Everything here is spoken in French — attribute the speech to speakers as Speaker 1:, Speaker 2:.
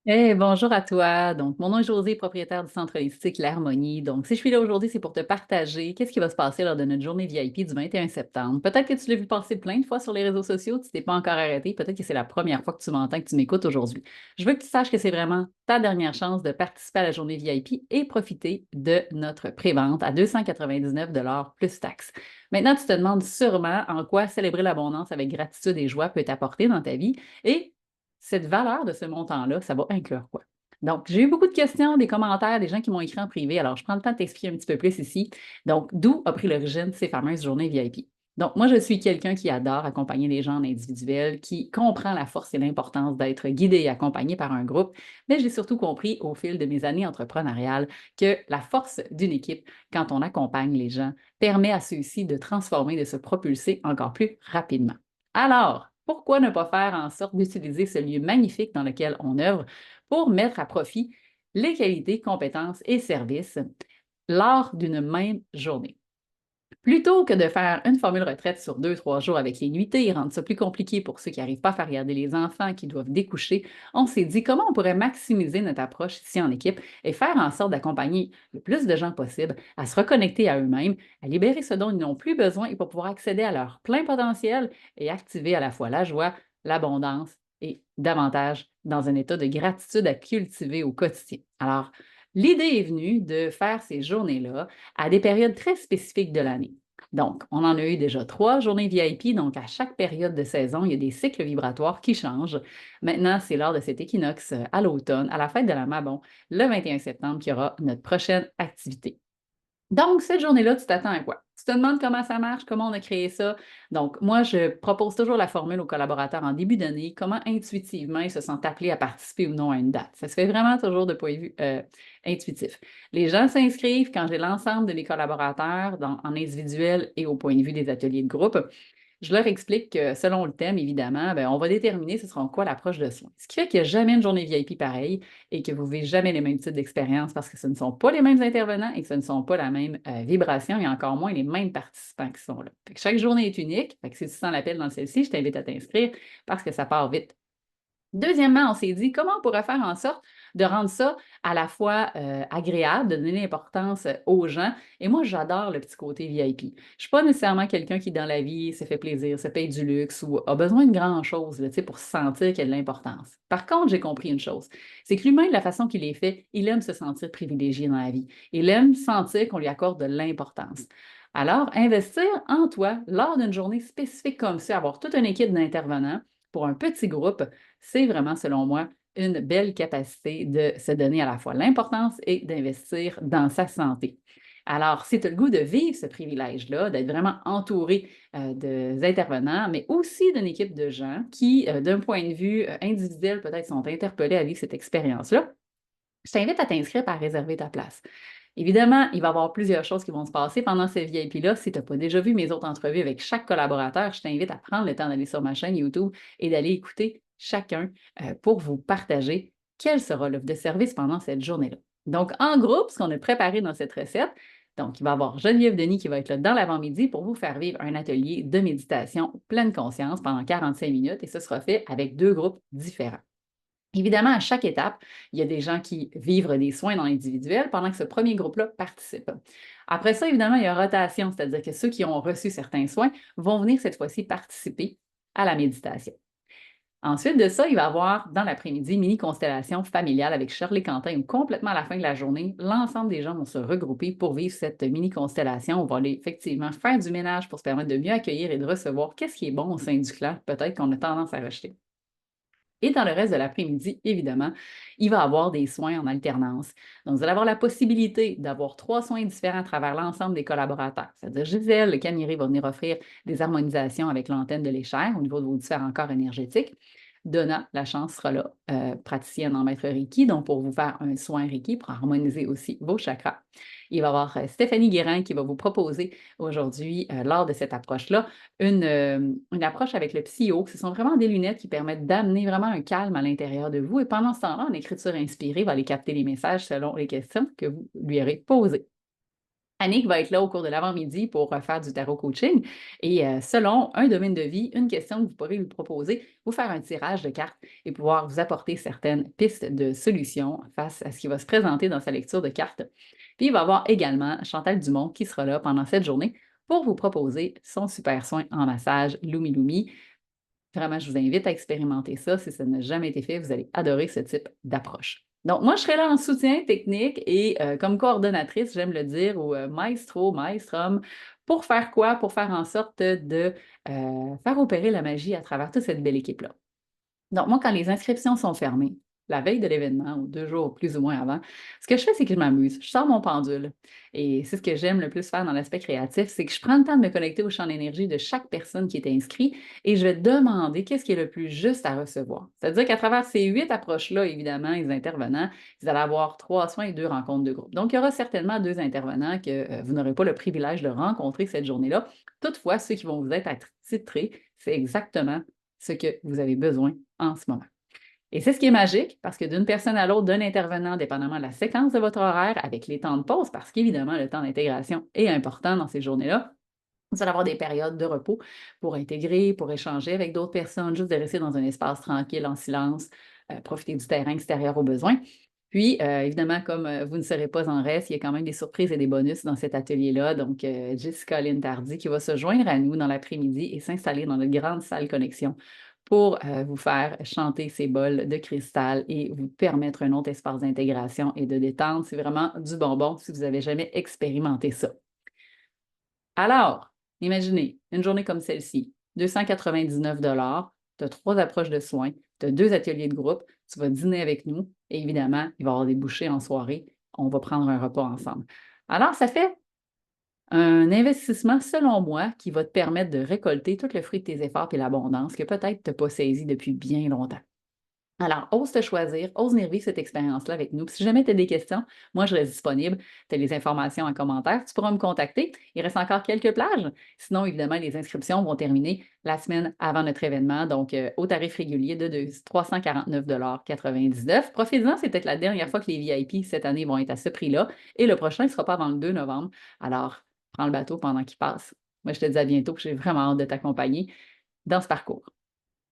Speaker 1: Hey, bonjour à toi. Donc, mon nom est Josée, propriétaire du centre holistique L'Harmonie. Donc, si je suis là aujourd'hui, c'est pour te partager qu'est-ce qui va se passer lors de notre journée VIP du 21 septembre. Peut-être que tu l'as vu passer plein de fois sur les réseaux sociaux, tu t'es pas encore arrêté. Peut-être que c'est la première fois que tu m'entends, que tu m'écoutes aujourd'hui. Je veux que tu saches que c'est vraiment ta dernière chance de participer à la journée VIP et profiter de notre prévente à 299 plus taxes. Maintenant, tu te demandes sûrement en quoi célébrer l'abondance avec gratitude et joie peut t'apporter dans ta vie. Et cette valeur de ce montant-là, ça va inclure quoi? Donc, j'ai eu beaucoup de questions, des commentaires, des gens qui m'ont écrit en privé. Alors, je prends le temps de t'expliquer un petit peu plus ici. Donc, d'où a pris l'origine ces fameuses journées VIP? Donc, moi, je suis quelqu'un qui adore accompagner les gens en individuel, qui comprend la force et l'importance d'être guidé et accompagné par un groupe, mais j'ai surtout compris au fil de mes années entrepreneuriales que la force d'une équipe, quand on accompagne les gens, permet à ceux-ci de transformer, de se propulser encore plus rapidement. Alors, pourquoi ne pas faire en sorte d'utiliser ce lieu magnifique dans lequel on œuvre pour mettre à profit les qualités, compétences et services lors d'une même journée? Plutôt que de faire une formule retraite sur 2, 3 jours avec les nuitées et rendre ça plus compliqué pour ceux qui n'arrivent pas à faire regarder les enfants, qui doivent découcher, on s'est dit comment on pourrait maximiser notre approche ici en équipe et faire en sorte d'accompagner le plus de gens possible à se reconnecter à eux-mêmes, à libérer ce dont ils n'ont plus besoin et pour pouvoir accéder à leur plein potentiel et activer à la fois la joie, l'abondance et davantage dans un état de gratitude à cultiver au quotidien. Alors, l'idée est venue de faire ces journées-là à des périodes très spécifiques de l'année. Donc, on en a eu déjà 3 journées VIP, donc à chaque période de saison, il y a des cycles vibratoires qui changent. Maintenant, c'est lors de cet équinoxe à l'automne, à la fête de la Mabon, le 21 septembre, qu'il y aura notre prochaine activité. Donc, cette journée-là, tu t'attends à quoi? Tu te demandes comment ça marche, comment on a créé ça. Donc, moi, je propose toujours la formule aux collaborateurs en début d'année, comment intuitivement ils se sentent appelés à participer ou non à une date. Ça se fait vraiment toujours de point de vue intuitif. Les gens s'inscrivent quand j'ai l'ensemble de mes collaborateurs en individuel et au point de vue des ateliers de groupe. Je leur explique que selon le thème, évidemment, ben, on va déterminer ce sera quoi l'approche de soins. Ce qui fait qu'il n'y a jamais une journée VIP pareille et que vous ne vivez jamais les mêmes types d'expériences parce que ce ne sont pas les mêmes intervenants et que ce ne sont pas la même vibration et encore moins les mêmes participants qui sont là. Fait que chaque journée est unique. Fait que si tu sens l'appel dans celle-ci, je t'invite à t'inscrire parce que ça part vite. Deuxièmement, on s'est dit comment on pourrait faire en sorte de rendre ça à la fois agréable, de donner l'importance aux gens. Et moi, j'adore le petit côté VIP. Je ne suis pas nécessairement quelqu'un qui, dans la vie, se fait plaisir, se paye du luxe ou a besoin de grand-chose là, tu sais, pour se sentir qu'il y a de l'importance. Par contre, j'ai compris une chose, c'est que l'humain, de la façon qu'il est fait, il aime se sentir privilégié dans la vie. Il aime sentir qu'on lui accorde de l'importance. Alors, investir en toi lors d'une journée spécifique comme ça, avoir toute une équipe d'intervenants pour un petit groupe, c'est vraiment, selon moi, une belle capacité de se donner à la fois l'importance et d'investir dans sa santé. Alors, si tu as le goût de vivre ce privilège-là, d'être vraiment entouré d'intervenants, mais aussi d'une équipe de gens qui, d'un point de vue individuel, peut-être sont interpellés à vivre cette expérience-là, je t'invite à t'inscrire par réserver ta place. Évidemment, il va y avoir plusieurs choses qui vont se passer pendant ce VIP-là. Si tu n'as pas déjà vu mes autres entrevues avec chaque collaborateur, je t'invite à prendre le temps d'aller sur ma chaîne YouTube et d'aller écouter chacun pour vous partager quelle sera l'offre de service pendant cette journée-là. Donc, en groupe, ce qu'on a préparé dans cette recette, donc, il va y avoir Geneviève Denis qui va être là dans l'avant-midi pour vous faire vivre un atelier de méditation pleine conscience pendant 45 minutes et ce sera fait avec 2 groupes différents. Évidemment, à chaque étape, il y a des gens qui vivent des soins dans l'individuel pendant que ce premier groupe-là participe. Après ça, évidemment, il y a rotation, c'est-à-dire que ceux qui ont reçu certains soins vont venir cette fois-ci participer à la méditation. Ensuite de ça, il va y avoir dans l'après-midi mini constellation familiale avec Shirley Quentin où complètement à la fin de la journée, l'ensemble des gens vont se regrouper pour vivre cette mini constellation. On va aller effectivement faire du ménage pour se permettre de mieux accueillir et de recevoir qu'est-ce qui est bon au sein du clan, peut-être qu'on a tendance à rejeter. Et dans le reste de l'après-midi, évidemment, il va y avoir des soins en alternance. Donc, vous allez avoir la possibilité d'avoir 3 soins différents à travers l'ensemble des collaborateurs. C'est-à-dire, Gisèle, le canieré, va venir offrir des harmonisations avec l'antenne de l'échelle au niveau de vos différents corps énergétiques. Donna, la chance, sera là, praticienne en maître Reiki, donc pour vous faire un soin Reiki, pour harmoniser aussi vos chakras. Il va y avoir Stéphanie Guérin qui va vous proposer aujourd'hui, lors de cette approche-là, une approche avec le psy-haut. Ce sont vraiment des lunettes qui permettent d'amener vraiment un calme à l'intérieur de vous. Et pendant ce temps-là, une écriture inspirée va aller capter les messages selon les questions que vous lui aurez posées. Annick va être là au cours de l'avant-midi pour faire du tarot coaching et selon un domaine de vie, une question que vous pourrez lui proposer, vous faire un tirage de cartes et pouvoir vous apporter certaines pistes de solutions face à ce qui va se présenter dans sa lecture de cartes. Puis il va y avoir également Chantal Dumont qui sera là pendant cette journée pour vous proposer son super soin en massage Lumi Lumi. Vraiment, je vous invite à expérimenter ça. Si ça n'a jamais été fait, vous allez adorer ce type d'approche. Donc, moi, je serai là en soutien technique et comme coordonnatrice, j'aime le dire, ou maestro, maestrum, pour faire quoi? Pour faire en sorte de faire opérer la magie à travers toute cette belle équipe-là. Donc, moi, quand les inscriptions sont fermées, la veille de l'événement ou 2 jours plus ou moins avant, ce que je fais, c'est que je m'amuse. Je sors mon pendule et c'est ce que j'aime le plus faire dans l'aspect créatif, c'est que je prends le temps de me connecter au champ d'énergie de chaque personne qui est inscrite et je vais demander qu'est-ce qui est le plus juste à recevoir. C'est-à-dire qu'à travers ces 8 approches-là, évidemment, les intervenants, vous allez avoir 3 soins et 2 rencontres de groupe. Donc, il y aura certainement 2 intervenants que vous n'aurez pas le privilège de rencontrer cette journée-là. Toutefois, ceux qui vont vous être attitrés, c'est exactement ce que vous avez besoin en ce moment. Et c'est ce qui est magique, parce que d'une personne à l'autre, d'un intervenant, dépendamment de la séquence de votre horaire, avec les temps de pause, parce qu'évidemment, le temps d'intégration est important dans ces journées-là, vous allez avoir des périodes de repos pour intégrer, pour échanger avec d'autres personnes, juste de rester dans un espace tranquille, en silence, profiter du terrain extérieur au besoin. Puis, évidemment, comme vous ne serez pas en reste, il y a quand même des surprises et des bonus dans cet atelier-là. Donc, Jessica Lynn Tardy qui va se joindre à nous dans l'après-midi et s'installer dans notre grande salle connexion pour vous faire chanter ces bols de cristal et vous permettre un autre espace d'intégration et de détente. C'est vraiment du bonbon si vous n'avez jamais expérimenté ça. Alors, imaginez une journée comme celle-ci, 299 tu as 3 approches de soins, tu as 2 ateliers de groupe, tu vas dîner avec nous et évidemment, il va y avoir des bouchées en soirée. On va prendre un repas ensemble. Alors, ça fait un investissement, selon moi, qui va te permettre de récolter tout le fruit de tes efforts et l'abondance que peut-être tu n'as pas saisi depuis bien longtemps. Alors, ose te choisir, ose venir vivre cette expérience-là avec nous. Puis si jamais tu as des questions, moi, je reste disponible. Tu as les informations en commentaire. Tu pourras me contacter. Il reste encore quelques plages. Sinon, évidemment, les inscriptions vont terminer la semaine avant notre événement, donc au tarif régulier de 349,99 $. Profitez-en, c'est peut-être la dernière fois que les VIP cette année vont être à ce prix-là. Et le prochain ne sera pas avant le 2 novembre. Alors, prends le bateau pendant qu'il passe. Moi, je te dis à bientôt. J'ai vraiment hâte de t'accompagner dans ce parcours.